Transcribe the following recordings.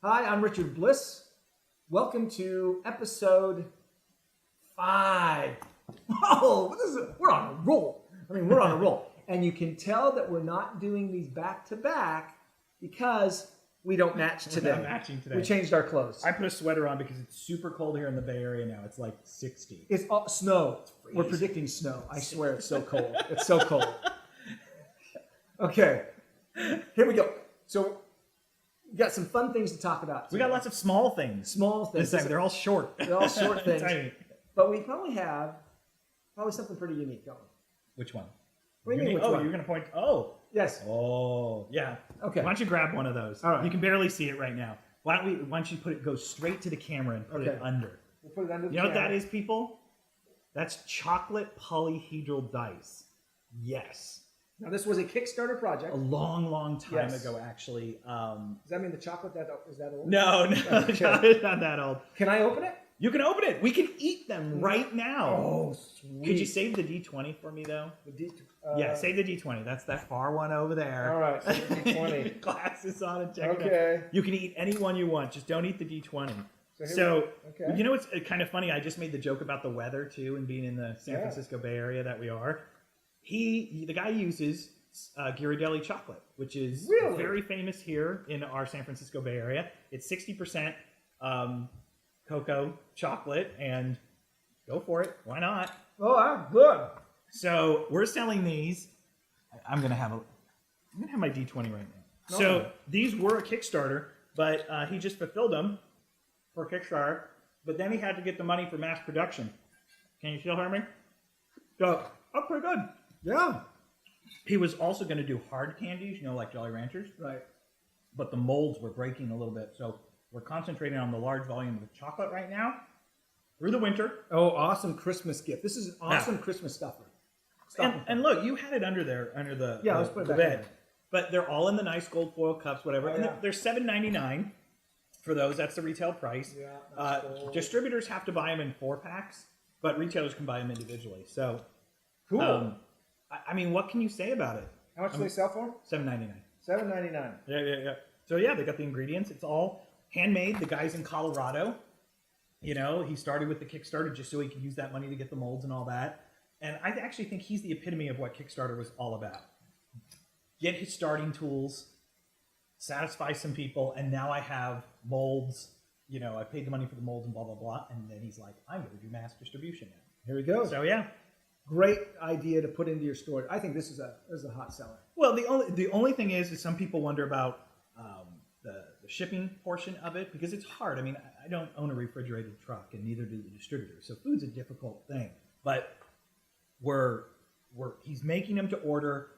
Hi, I'm Richard Bliss. Welcome to episode 5. Oh, we're on a roll. We're on a roll. And you can tell that we're not doing these back to back because we don't match today. We're not matching today. We changed our clothes. I put a sweater on because it's super cold here in the Bay Area now. It's like 60. It's snow. We're predicting snow. I swear it's so cold. It's so cold. Okay, here we go. So we got some fun things to talk about today. We got lots of small things. Small things. This time, they're all short. They're all short things. Tiny. But we probably have something pretty unique going. Which one? What do you mean, which one? one? You're going to point. Oh. Yes. Oh, yeah. Okay. Why don't you grab one of those? All right. You can barely see it right now. Why don't you go straight to the camera and put it under? We'll put it under the You know what camera. that is, people? That's chocolate polyhedral dice. Yes. Now, this was a Kickstarter project. A long time ago, actually. Does that mean the chocolate is that old? No, Okay. Chocolate not that old. Can I open it? You can open it. We can eat them right now. Oh, sweet. Could you save the D20 for me, though? Yeah, save the D20. That's that far one over there. All right, save the D20. Glasses on and check it out. Okay. You can eat any one you want. Just don't eat the D20. Okay. You know what's kind of funny? I just made the joke about the weather, too, and being in the San Francisco Bay Area that we are. The guy uses Ghirardelli chocolate, which is very famous here in our San Francisco Bay Area. It's 60% cocoa chocolate, and go for it. Why not? Oh, good. So we're selling these. I'm gonna have my D20 right now. Okay. So these were a Kickstarter, but he just fulfilled them for Kickstarter. But then he had to get the money for mass production. Can you still hear me? So that's pretty good. Yeah. He was also going to do hard candies, like Jolly Ranchers. Right. But the molds were breaking a little bit, so we're concentrating on the large volume of chocolate right now through the winter. Oh, awesome Christmas gift. This is an awesome Christmas stuffer. And look, you had it under the let's put it the back bed. in. But they're all in the nice gold foil cups, whatever. Oh, and yeah. they're $7.99 for those. That's the retail price. Yeah, that's cool. Distributors have to buy them in 4-packs, but retailers can buy them individually. So, Cool. What can you say about it? How much do they sell for? $7.99. $7.99. Yeah. So yeah, they got the ingredients. It's all handmade. The guy's in Colorado. He started with the Kickstarter just so he could use that money to get the molds and all that. And I actually think he's the epitome of what Kickstarter was all about. Get his starting tools, satisfy some people, and now I have molds. I paid the money for the molds and blah, blah, blah. And then he's like, I'm going to do mass distribution now. Here we go. So yeah. Great idea to put into your store. I think this is a hot seller. Well, the only thing is some people wonder about the shipping portion of it because it's hard. I don't own a refrigerated truck, and neither do the distributors. So food's a difficult thing. But he's making them to order.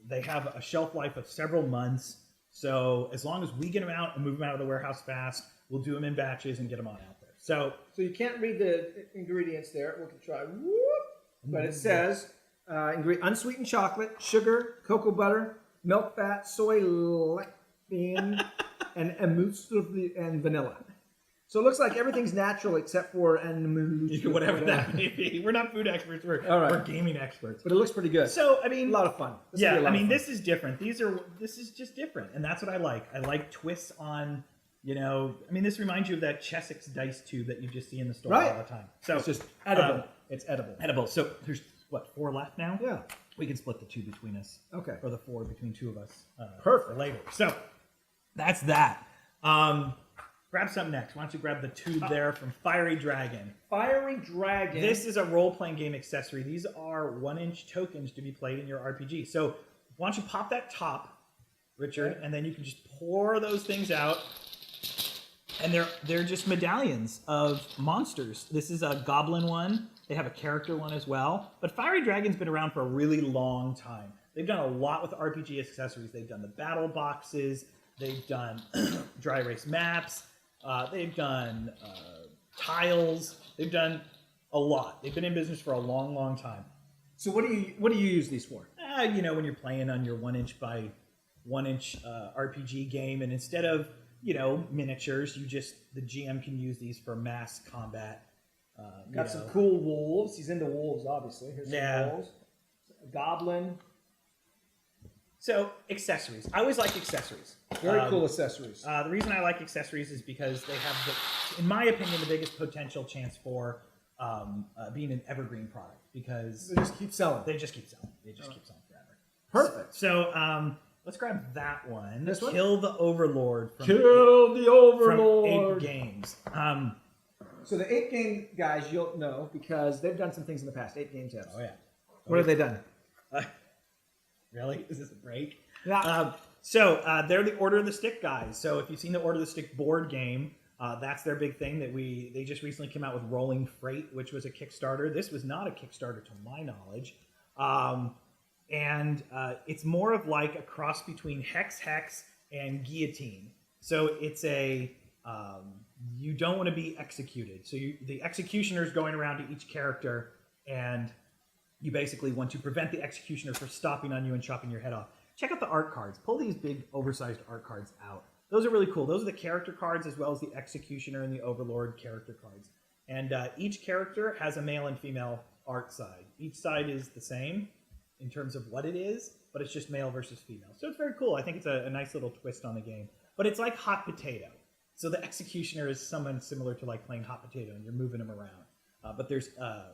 They have a shelf life of several months. So as long as we get them out and move them out of the warehouse fast, we'll do them in batches and get them on out there. So you can't read the ingredients there. We can try. But it says unsweetened chocolate, sugar, cocoa butter, milk fat, soy lecithin, and emulsifier and vanilla. So it looks like everything's natural except for whatever that may be. We're not food experts. We're gaming experts. But it looks pretty good. So a lot of fun. This is different. This is just different, and that's what I like. I like twists on. This reminds you of that Chessex dice tube that you just see in the store all the time. So it's just edible. It's edible. Edible. So there's 4 left now? Yeah. We can split the 2 between us. Okay. Or the 4 between 2 of us. Perfect. Later. So that's that. Grab something next. Why don't you grab the tube there from Fiery Dragon? Fiery Dragon. This is a role-playing game accessory. These are 1-inch tokens to be played in your RPG. So why don't you pop that top, Richard, and then you can just pour those things out. And they're just medallions of monsters. This is a goblin one. They have a character one as well. But Fiery Dragon's been around for a really long time. They've done a lot with RPG accessories. They've done the battle boxes. They've done dry erase maps. They've done tiles. They've done a lot. They've been in business for a long, long time. So what do you use these for? When you're playing on your 1-inch by 1-inch RPG game, and instead of miniatures, the GM can use these for mass combat. Got some cool wolves. He's into wolves, obviously. Here's some wolves. A goblin. So accessories. I always like accessories. Very cool accessories. The reason I like accessories is because they have, in my opinion, the biggest potential chance for being an evergreen product because They just keep selling. they just keep selling. They just keep selling forever. Perfect. So let's grab that one. This one? Kill the Overlord. Kill the From Overlord. APE Games. So the APE Game guys, you'll know because they've done some things in the past. APE Games has. Oh yeah. What have they done? Really? Is this a break? Yeah. They're the Order of the Stick guys. So if you've seen the Order of the Stick board game, that's their big thing. They just recently came out with Rolling Freight, which was a Kickstarter. This was not a Kickstarter to my knowledge, and it's more of like a cross between Hex and Guillotine. So it's a you don't want to be executed. So the executioner is going around to each character, and you basically want to prevent the executioner from stopping on you and chopping your head off. Check out the art cards. Pull these big, oversized art cards out. Those are really cool. Those are the character cards as well as the executioner and the overlord character cards. And each character has a male and female art side. Each side is the same in terms of what it is, but it's just male versus female. So it's very cool. I think it's a nice little twist on the game. But it's like hot potato. So the executioner is someone similar to like playing hot potato, and you're moving them around. But there's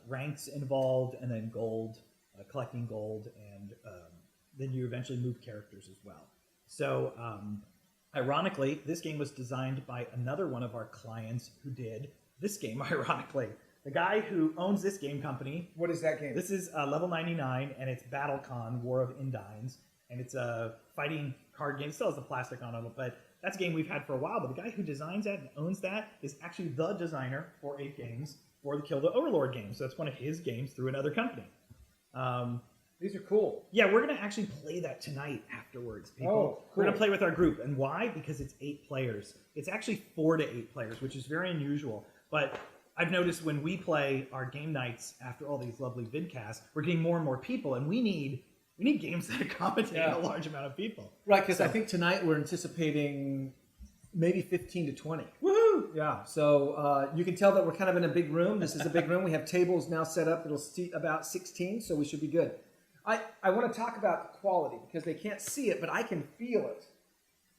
ranks involved, and then gold, collecting gold, and then you eventually move characters as well. So, ironically, this game was designed by another one of our clients who did this game, ironically. The guy who owns this game company. What is that game? This is level 99, and it's BattleCon, War of Indines, and it's a fighting card game. It still has the plastic on it, but that's a game we've had for a while. But the guy who designs that and owns that is actually the designer for APE Games for the Kill the Overlord game. So that's one of his games through another company. These are cool. Yeah, we're going to actually play that tonight afterwards, people. Oh, cool. We're going to play with our group. And why? Because it's 8 players. It's actually 4 to 8 players, which is very unusual. But I've noticed when we play our game nights after all these lovely vidcasts, we're getting more and more people, and we need games that accommodate a large amount of people. Right, because I think tonight we're anticipating maybe 15 to 20. Woohoo! Yeah, so you can tell that we're kind of in a big room. This is a big room. We have tables now set up that'll seat about 16, so we should be good. I want to talk about the quality because they can't see it, but I can feel it.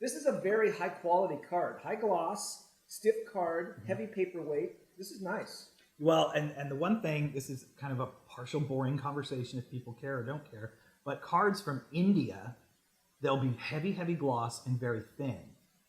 This is a very high quality card. High gloss, stiff card, heavy paperweight. This is nice. Well, and the one thing, this is kind of a partial boring conversation if people care or don't care, but cards from India, they'll be heavy gloss and very thin.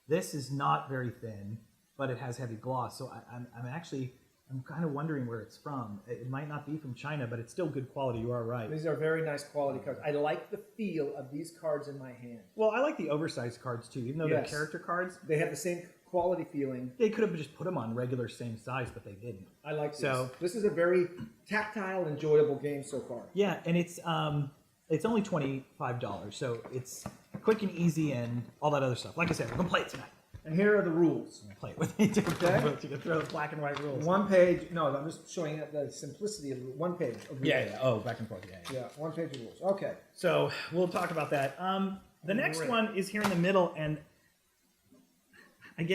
This is not very thin, but it has heavy gloss. So I'm kind of wondering where it's from. It might not be from China, but it's still good quality. You are right. These are very nice quality cards. I like the feel of these cards in my hand. Well, I like the oversized cards too, even though they're character cards. They have the same quality feeling. They could have just put them on regular same size, but they didn't. I like this. So this is a very tactile, enjoyable game so far. Yeah, and it's only $25, so it's quick and easy and all that other stuff. Like I said, we're gonna play it tonight. And here are the rules. We're gonna play it with you. You can throw the black and white rules. One page. No, I'm just showing the simplicity of one page of rules. Yeah. Oh, back and forth. Yeah. One page of rules. Okay. So we'll talk about that. The next one is here in the middle, and I'm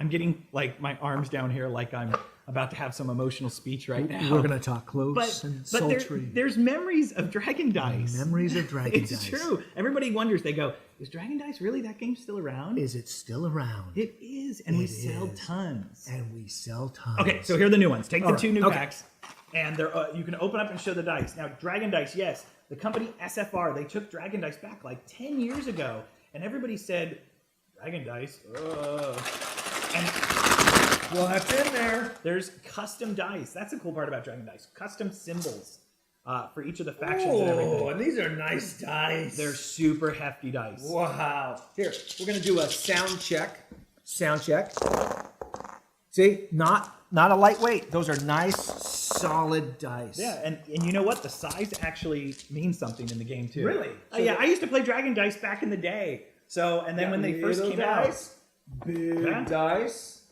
getting like my arms down here, like I'm about to have some emotional speech right now. We're going to talk close and sultry. There's memories of Dragon Dice. Memories of Dragon Dice. It's true. Everybody wonders. They go, "Is Dragon Dice really that game still around?" Is it still around? It is, and we sell tons. And we sell tons. Okay, so here are the new ones. Take the 2 new okay. packs, and they're you can open up and show the dice. Now, Dragon Dice, yes, the company SFR, they took Dragon Dice back like 10 years ago, and everybody said, Dragon Dice, and what's in there? there's custom dice. That's the cool part about Dragon Dice. Custom symbols for each of the factions and everything. Oh, and these are nice dice. They're super hefty dice. Wow. Here, we're going to do a sound check. Sound check. See, not a lightweight. Those are nice, solid dice. Yeah, and you know what? The size actually means something in the game too. Really? Yeah, I used to play Dragon Dice back in the day. So, and then when they first came dice, big Yeah. dice,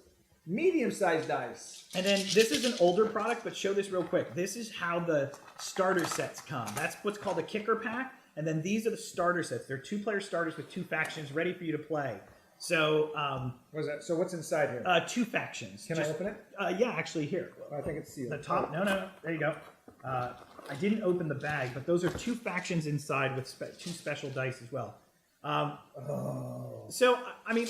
medium-sized dice. And then this is an older product, but show this real quick. This is how the starter sets come. That's what's called a kicker pack. And then these are the starter sets. They're 2-player starters with 2 factions ready for you to play. So, What is that? So what's inside here? 2 factions. Can I open it? Yeah, actually, here. I think it's sealed. The top. No. There you go. I didn't open the bag, but those are 2 factions inside with 2 special dice as well. So, I mean,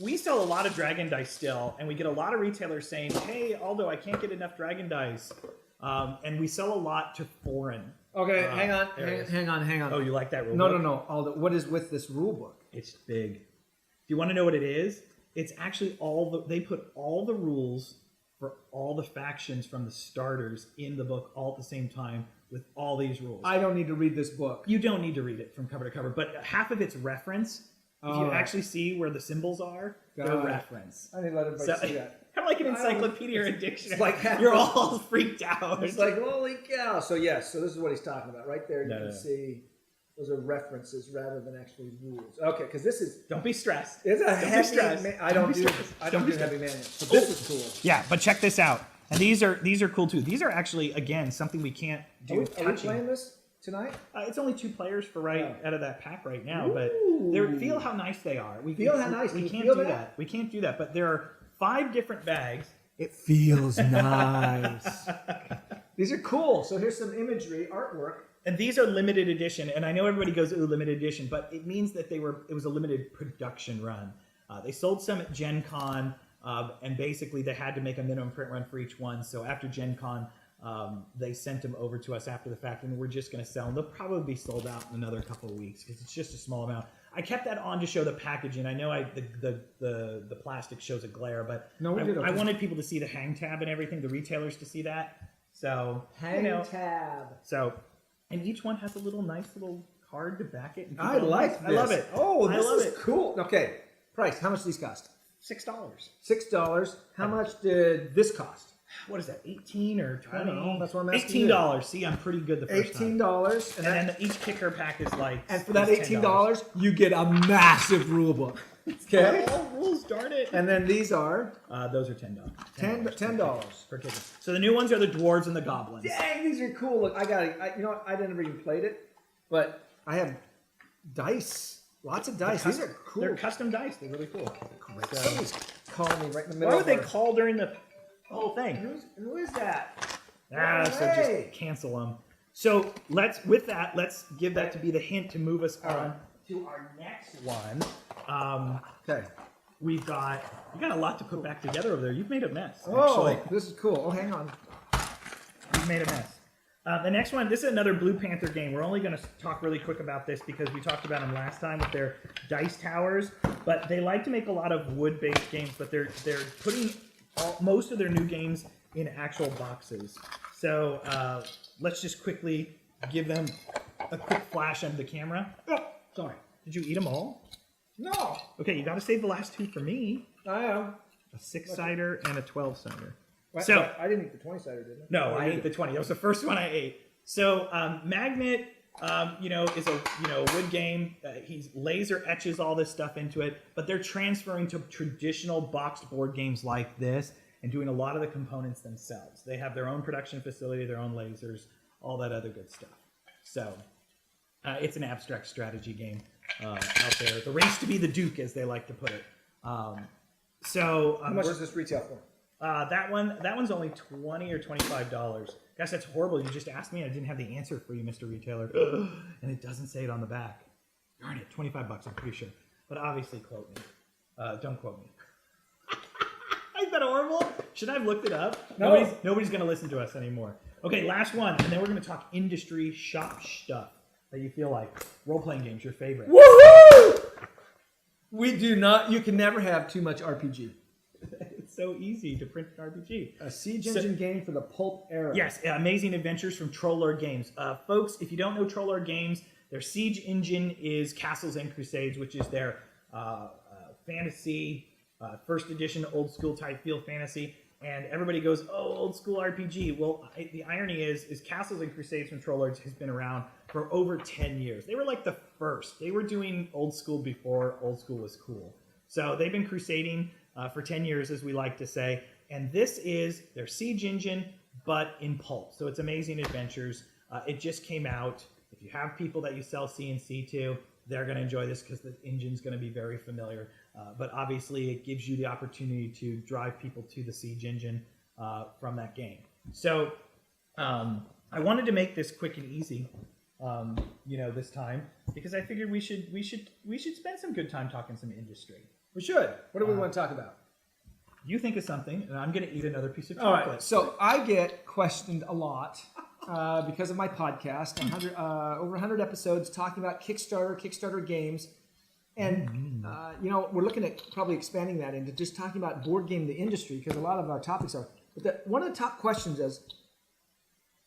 we sell a lot of Dragon Dice still, and we get a lot of retailers saying, hey, Aldo, I can't get enough Dragon Dice. And we sell a lot to foreign. Okay, hang on. Oh, you like that rule No, book? no. Aldo, what is with this rule book? It's big. Do you want to know what it is? It's actually they put all the rules for all the factions from the starters in the book all at the same time with all these rules. I don't need to read this book. You don't need to read it from cover to cover, but half of it's reference. If you actually see where the symbols are, they're reference. I need to let everybody see that. Kind of like an encyclopedia or a dictionary. It's like you're all freaked out. It's like, holy cow. So yes, so this is what he's talking about. Right there, you can see those are references rather than actually rules. Okay, because this is... Don't be stressed. It's a heavy... I don't do heavy manuals. So this is cool. Yeah, but check this out. And these are cool too. These are actually, again, something we can't do Are we touching. playing this tonight? It's only 2 players for out of that pack right now, Ooh. but feel how nice they are. We feel how nice. We Can can't you do feel that. We can't do that. But there are 5 different bags. It feels nice. These are cool. So here's some imagery, artwork. And these are limited edition. And I know everybody goes, ooh, limited edition, but it means that it was a limited production run. They sold some at Gen Con, and basically they had to make a minimum print run for each one. So after Gen Con, they sent them over to us after the fact, and we're just going to sell them. They'll probably be sold out in another couple of weeks because it's just a small amount. I kept that on to show the packaging. I know the plastic shows a glare, but I wanted people to see the hang tab and everything, the retailers to see that. So hang tab. So, and each one has a nice little card to back it. And I like this. I love it. Oh, this is cool. Okay, price. How much do these cost? $6. $6. How much did this cost? What is that? 18 or 20? I don't know. That's what I'm asking. $18. See, I'm pretty good the first time. $18. And then each kicker pack is like. And for that $18, you get a massive rule book. Okay. All rules, darn it. And then these are. Those are $10. $10 per kicker. So the new ones are the dwarves and the goblins. Dang, these are cool. Look, you know what? I never even played it, but I have dice. Lots of dice. These are cool. They're custom dice. They're really cool. Great. Somebody's calling me right in the middle. Why would they call during the whole thing? Who is that? So just cancel them. So let's give that to be the hint to move us on to our next one. Okay. You got a lot to put back together over there. You've made a mess. Oh, actually. this is cool. Oh, hang on. You've made a mess. The next one, this is another Blue Panther game. We're only going to talk really quick about this because we talked about them last time with their dice towers. But they like to make a lot of wood-based games, but they're putting most of their new games in actual boxes. So let's just quickly give them a quick flash of the camera. Oh, sorry. Did you eat them all? No. Okay, you got to save the last 2 for me. I am. A 6-sider and a 12-sider. So I didn't eat the 20-sider, did I? No, I ate the 20. That was the first one I ate. So Magnet, is a wood game. He laser etches all this stuff into it, but they're transferring to traditional boxed board games like this and doing a lot of the components themselves. They have their own production facility, their own lasers, all that other good stuff. So it's an abstract strategy game out there. The race to be the Duke, as they like to put it. How much does this retail for? That one's only $20 or $25. Gosh, that's horrible. You just asked me and I didn't have the answer for you, Mr. Retailer. And it doesn't say it on the back. Darn it, $25, I'm pretty sure. But obviously, quote me. Don't quote me. Isn't that horrible? Should I have looked it up? No. Nobody's going to listen to us anymore. Okay, last one. And then we're going to talk industry shop stuff that you feel like. Role-playing games, your favorite. Woohoo! You can never have too much RPG. It's so easy to print an RPG. A siege engine game for the pulp era. Yes, Amazing Adventures from Troller Games. Folks, if you don't know Troller Games, their siege engine is Castles and Crusades, which is their fantasy, first edition, old school type feel fantasy. And everybody goes, oh, old school RPG. Well, the irony is Castles and Crusades from Trollers has been around for over 10 years. They were like the first. They were doing old school before old school was cool. So they've been crusading for 10 years, as we like to say. And this is their siege engine, but in pulp. So it's Amazing Adventures. It just came out. If you have people that you sell CNC to, they're going to enjoy this because the engine's going to be very familiar. But obviously, it gives you the opportunity to drive people to the siege engine from that game. So I wanted to make this quick and easy. this time because I figured we should spend some good time talking some industry. We should. What do we want to talk about? You think of something, and I'm going to eat another piece of All chocolate. right. So I get questioned a lot because of my podcast. Over 100 episodes talking about Kickstarter games. And, we're looking at probably expanding that into just talking about board game, the industry, because a lot of our topics are. But one of the top questions is,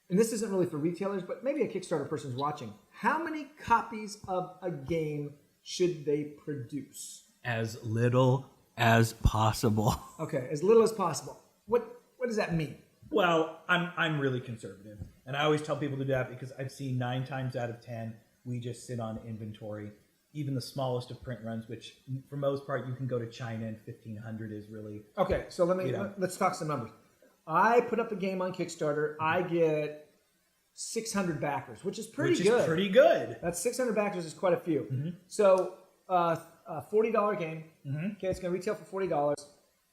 and this isn't really for retailers, but maybe a Kickstarter person's watching, how many copies of a game should they produce? As little as possible. Okay, as little as possible. What does that mean? Well, I'm really conservative, and I always tell people to do that because I've seen 9 times out of 10 we just sit on inventory. Even the smallest of print runs, which for most part you can go to China, and 1,500 is really okay. So let's talk some numbers. I put up a game on Kickstarter. I get 600 backers, which is pretty good. Pretty good. That's 600 backers is quite a few. Mm-hmm. So a $40 game. Mm-hmm. Okay, it's going to retail for $40.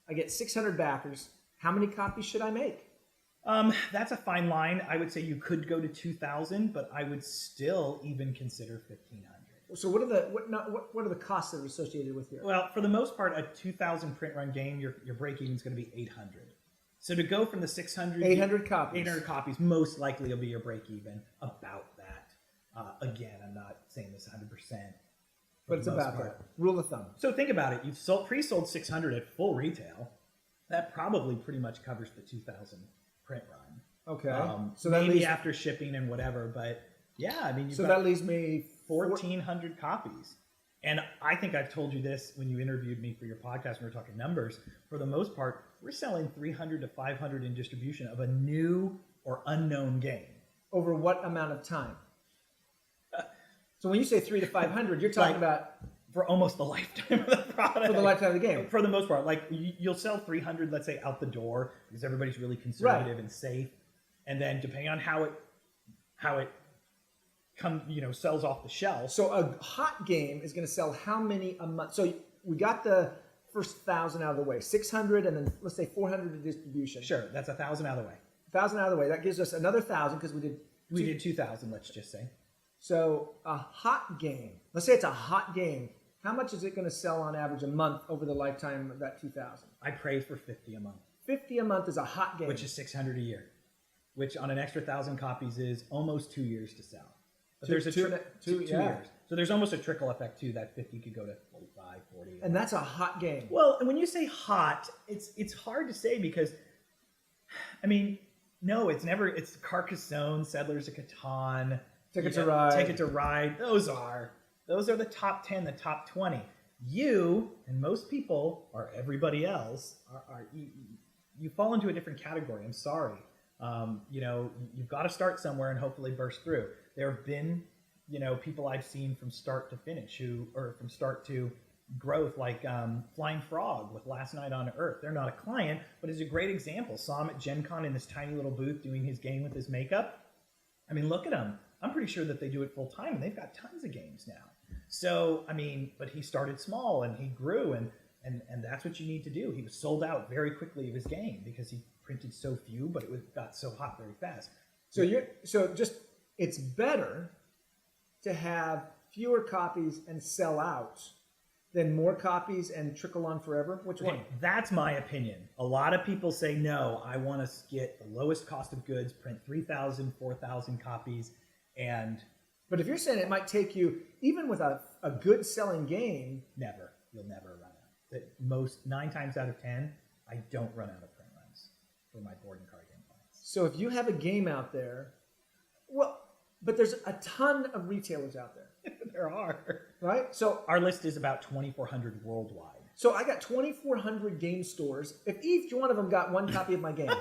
I get 600 backers. How many copies should I make? That's a fine line. I would say you could go to 2,000, but I would still even consider 1,500. So what are the costs that are associated with here? Well, for the most part, a 2,000 print run game, your break even is going to be 800. So to go from the 600, 800 copies, 800 copies, most likely will be your break even. About that. Again, I'm not saying this 100%, but it's about that. Rule of thumb. So think about it. You've pre-sold 600 at full retail. That probably pretty much covers the 2,000 print run. Okay. So that maybe after shipping and whatever, but yeah, I mean, that leaves me 1,400 copies. And I think I've told you this when you interviewed me for your podcast when we were talking numbers. For the most part, we're selling 300 to 500 in distribution of a new or unknown game. Over what amount of time? So when you say 300 to 500, you're talking about for almost the lifetime of the product. For the lifetime of the game. For the most part, like you'll sell 300, let's say, out the door because everybody's really conservative and safe. And then depending on how it sells off the shelf. So a hot game is going to sell how many a month? So we got the first 1,000 out of the way, 600, and then let's say 400 in distribution. Sure, that's 1,000 out of the way. 1,000 out of the way. That gives us another 1,000 because we did 2,000. Let's just say. So a hot game. Let's say it's a hot game. How much is it going to sell on average a month over the lifetime of that 2,000? I pray for 50 a month. 50 a month is a hot game, which is 600 a year, which on an extra 1,000 copies is almost 2 years to sell. But there's two years. So there's almost a trickle effect too. That 50 could go to 45, 40. And that's a hot game. Well, and when you say hot, it's hard to say because, I mean, no, it's never. It's Carcassonne, Settlers of Catan, Ticket to Ride. Ticket to Ride. Those are the top 10, the top 20. You and most people, or everybody else, you fall into a different category. I'm sorry. You've got to start somewhere and hopefully burst through. There have been, people I've seen from start to finish or from start to growth, like Flying Frog with Last Night on Earth. They're not a client, but it's a great example. Saw him at Gen Con in this tiny little booth doing his game with his makeup. I mean, look at him. I'm pretty sure that they do it full time, and they've got tons of games now. So, I mean, but he started small and he grew, and that's what you need to do. He was sold out very quickly of his game because he printed so few, but it got so hot very fast. It's better to have fewer copies and sell out than more copies and trickle on forever. Which one? That's my opinion. A lot of people say, no, I want to get the lowest cost of goods, print 3,000, 4,000 copies, But if you're saying it might take you, even with a good selling game, you'll never run out. 9 times out of 10, I don't run out of print runs for my board and card game clients. So if you have a game out there, but there's a ton of retailers out there. There are. Right? So our list is about 2,400 worldwide. So I got 2,400 game stores. If each one of them got one copy of my game.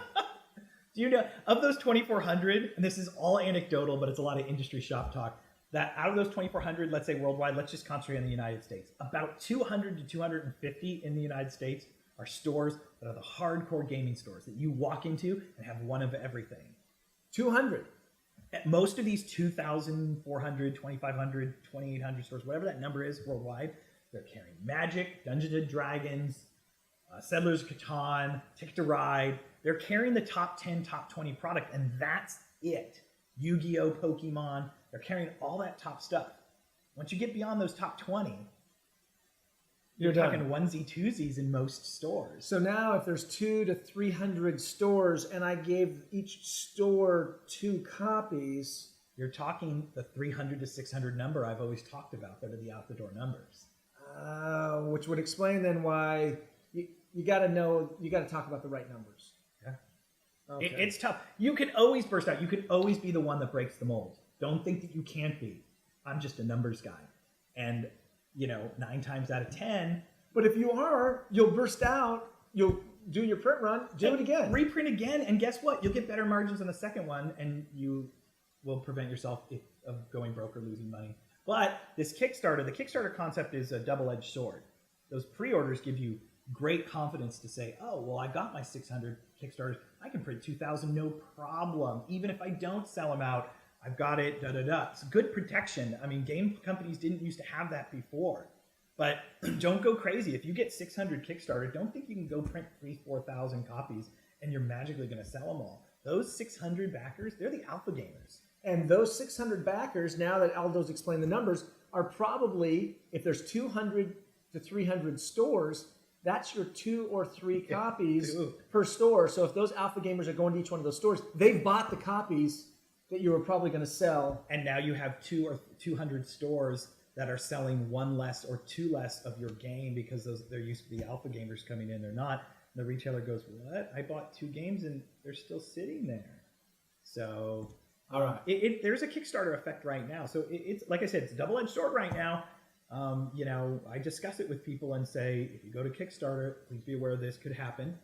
Do you know, of those 2,400, and this is all anecdotal, but it's a lot of industry shop talk, that out of those 2,400, let's say worldwide, let's just concentrate on the United States. About 200 to 250 in the United States are stores that are the hardcore gaming stores that you walk into and have one of everything. 200. Most of these 2,400, 2,500, 2,800 stores, whatever that number is worldwide, they're carrying Magic, Dungeons and Dragons, Settlers of Catan, Ticket to Ride. They're carrying the top 10, top 20 product, and that's it. Yu-Gi-Oh, Pokemon. They're carrying all that top stuff. Once you get beyond those top 20, you're talking onesie twosies in most stores. So now if there's 200 to 300 stores and I gave each store 2 copies, you're talking the 300 to 600 number I've always talked about that are the out the door numbers. Which would explain then why you got to talk about the right numbers. Yeah. Okay. It's tough. You can always burst out. You can always be the one that breaks the mold. Don't think that you can't be. I'm just a numbers guy. And, 9 times out of 10. But if you are, you'll burst out, you'll do your print run, do it again. Reprint again, and guess what? You'll get better margins on the second one, and you will prevent yourself of going broke or losing money. But this Kickstarter, the Kickstarter concept is a double-edged sword. Those pre-orders give you great confidence to say, oh, well, I got my 600 Kickstarters. I can print 2,000, no problem. Even if I don't sell them out, I've got it, da-da-da. It's good protection. I mean, game companies didn't used to have that before. But don't go crazy. If you get 600 Kickstarter, don't think you can go print 3,000, 4,000 copies and you're magically going to sell them all. Those 600 backers, they're the alpha gamers. And those 600 backers, now that Aldo's explained the numbers, are probably, if there's 200 to 300 stores, that's your 2 or 3 copies per store. So if those alpha gamers are going to each one of those stores, they've bought the copies that you were probably going to sell. And now you have 200 stores that are selling 1 less or 2 less of your game because they're used to the alpha gamers coming in. They're not. The retailer goes, what? I bought 2 games and they're still sitting there. So, all right. There's a Kickstarter effect right now. So it's like I said, it's a double-edged sword right now. I discuss it with people and say, if you go to Kickstarter, please be aware this could happen.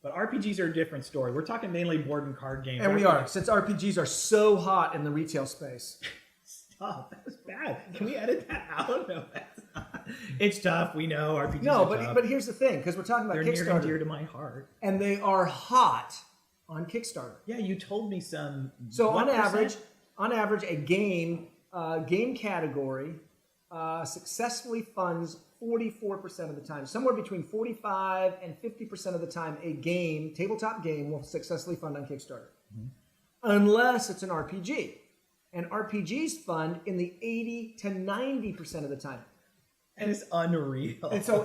But RPGs are a different story. We're talking mainly board and card games. And we are, since RPGs are so hot in the retail space. Stop. That was bad. Can we edit that out? No, that's not. It's tough. We know RPGs No, are tough. but here's the thing, because we're talking about They're Kickstarter. near and dear to my heart. And they are hot on Kickstarter. Yeah, you told me some. So on average, a game category successfully funds 44% of the time. Somewhere between 45 and 50% of the time, a tabletop game, will successfully fund on Kickstarter. Mm-hmm. Unless it's an RPG. And RPGs fund in the 80 to 90% of the time. And it's unreal.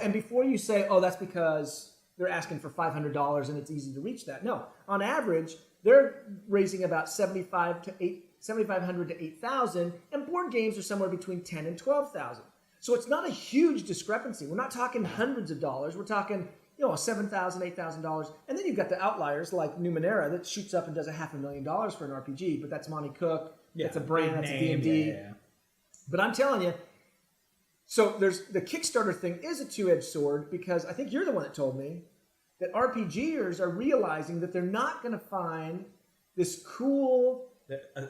And before you say, oh, that's because they're asking for $500 and it's easy to reach that. No, on average, they're raising about $7,500 to $8,000, and board games are somewhere between $10,000 and $12,000. So it's not a huge discrepancy. We're not talking hundreds of dollars. We're talking, $7,000, $8,000. And then you've got the outliers like Numenera that shoots up and does $500,000 for an RPG, but that's Monty Cook. That's a brand. That's a D&D. Yeah. But I'm telling you, so there's the Kickstarter thing is a two-edged sword, because I think you're the one that told me that RPGers are realizing that they're not going to find this cool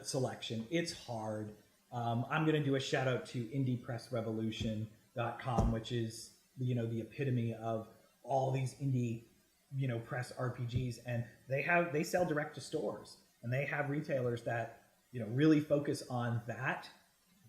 selection. It's hard. I'm going to do a shout out to indiepressrevolution.com, which is the epitome of all these indie press RPGs, and they sell direct to stores, and they have retailers that really focus on that.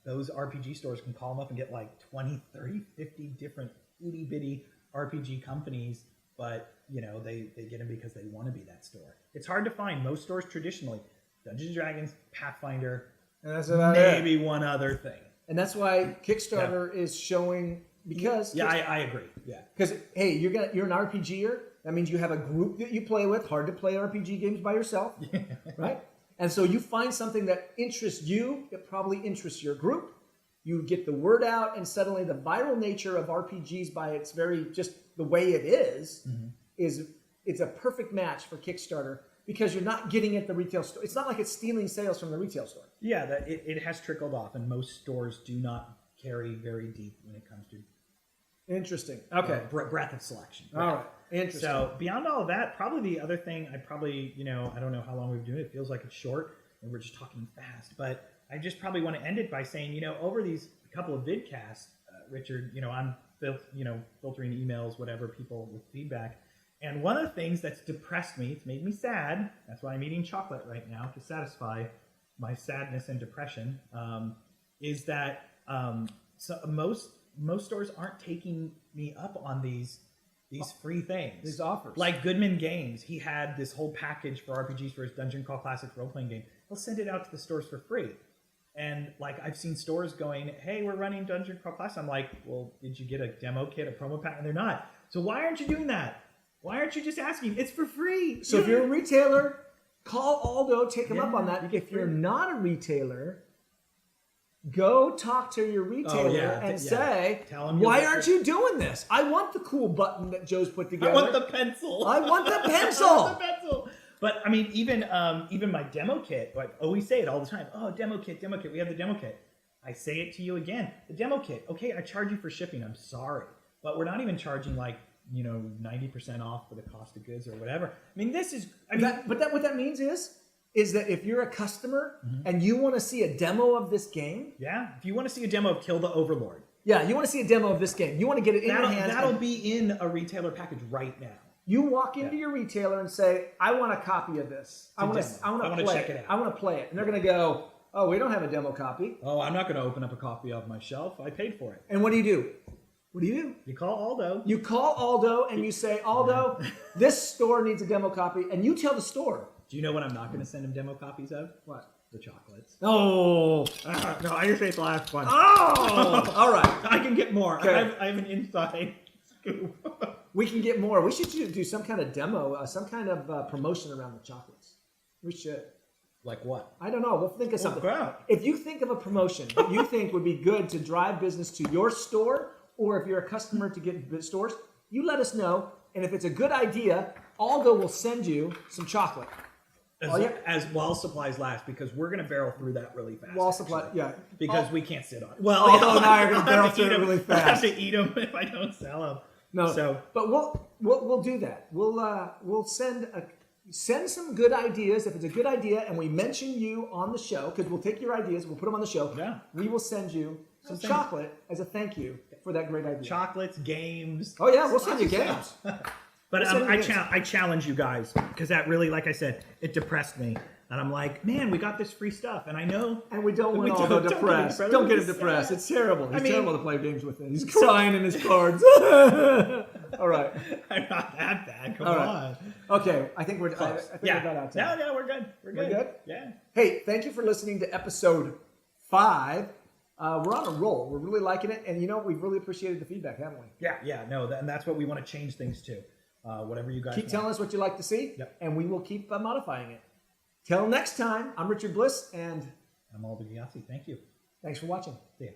Those RPG stores can call them up and get like 20, 30, 50 different itty bitty RPG companies, but they get them because they want to be that store. It's hard to find. Most stores traditionally, Dungeons & Dragons, Pathfinder, and that's about maybe one other thing. And that's why Kickstarter is showing, because I agree. Yeah, because hey, you're an RPGer. That means you have a group that you play with. Hard to play RPG games by yourself, right? And so you find something that interests you, it probably interests your group. You get the word out, and suddenly the viral nature of RPGs, by its very just the way it is it's a perfect match for Kickstarter, because you're not getting it at the retail store. It's not like it's stealing sales from the retail store. Yeah, it has trickled off, and most stores do not carry very deep when it comes to interesting. Okay, breadth of selection. Right? All right. Interesting. So beyond all of that, probably the other thing I probably, I don't know how long we've been doing it. It feels like it's short and we're just talking fast, but I just probably want to end it by saying, over these couple of vidcasts, Richard, I'm filtering emails, whatever, people with feedback. And one of the things that's depressed me, it's made me sad. That's why I'm eating chocolate right now to satisfy my sadness and depression, is that most stores aren't taking me up on these free things. These offers. Like Goodman Games. He had this whole package for RPGs for his Dungeon Crawl Classics role-playing game. he'll send it out to the stores for free. And like I've seen stores going, hey, we're running Dungeon Crawl Class. I'm like, well, did you get a demo kit, a promo pack? And they're not. So why aren't you doing that? Why aren't you just asking? It's for free. So if you're a retailer, call Aldo, take him up on that. you get If you're free. not a retailer, go talk to your retailer and say, Tell him why you're- aren't you doing this? I want the cool button that Joe's put together. I want the pencil. I want the pencil. I want the pencil. But I mean, even my demo kit, like always say it all the time. Oh, demo kit. We have the demo kit. I say it to you again. The demo kit. Okay, I charge you for shipping. I'm sorry, but we're not even charging 90% off for the cost of goods or whatever. I mean, this is. What that means is that if you're a customer and you want to see a demo of this game, if you want to see a demo of Kill the Overlord, you want to see a demo of this game, you want to get it in your hands. that'll be in a retailer package right now. You walk into your retailer and say, I want a copy of this. I want to play check it out. I want to play it. And they're going to go, oh, we don't have a demo copy. Oh, I'm not going to open up a copy of my shelf. I paid for it. And what do you do? What do you do? You call Aldo. You call Aldo and you say, Aldo, this store needs a demo copy. And you tell the store. Do you know what I'm not going to send him demo copies of? What? The chocolates. Oh. No, I just ate the last one. Oh. All right. I can get more. Okay. I have an inside scoop. We can get more. We should do some kind of demo, some kind of promotion around the chocolates. We should. Like what? I don't know. We'll think of something. crap. If you think of a promotion that you think would be good to drive business to your store, or if you're a customer to get stores, you let us know. And if it's a good idea, Aldo will send you some chocolate. As while supplies last, because we're going to barrel through that really fast. Wall supply, actually, because we can't sit on it. Well, Aldo and I are going to barrel I'll have through eat it 'em. really I have fast. to eat them if I don't sell them. No, So but we'll do that. We'll send some good ideas. If it's a good idea and we mention you on the show, because we'll take your ideas, we'll put them on the show. Yeah. We will send you some chocolate as a thank you for that great idea. chocolates, games. Oh yeah, we'll send you Lots of games. But We'll send you games. I challenge you guys, because that really, like I said, it depressed me. And I'm like, man, we got this free stuff. And I know. And we don't want We Aldo don't get depressed. him Don't get him depressed. depressed. It's terrible. It's mean- terrible to play games with him. He's crying in his cards. All right. I'm not that bad. Come All on. right. Okay, I think we're Close. I think we're about out of time. No, we're good. We're good. good? Yeah. Hey, thank you for listening to episode 5. We're on a roll. We're really liking it, and we've really appreciated the feedback, haven't we? Yeah. No, and that's what we want to change things to. Whatever you guys Keep want. telling us what you like to see, Yep. and we will keep modifying it. Till next time, I'm Richard Bliss, and I'm Aldo Giassi. Thank you. thanks for watching. See ya.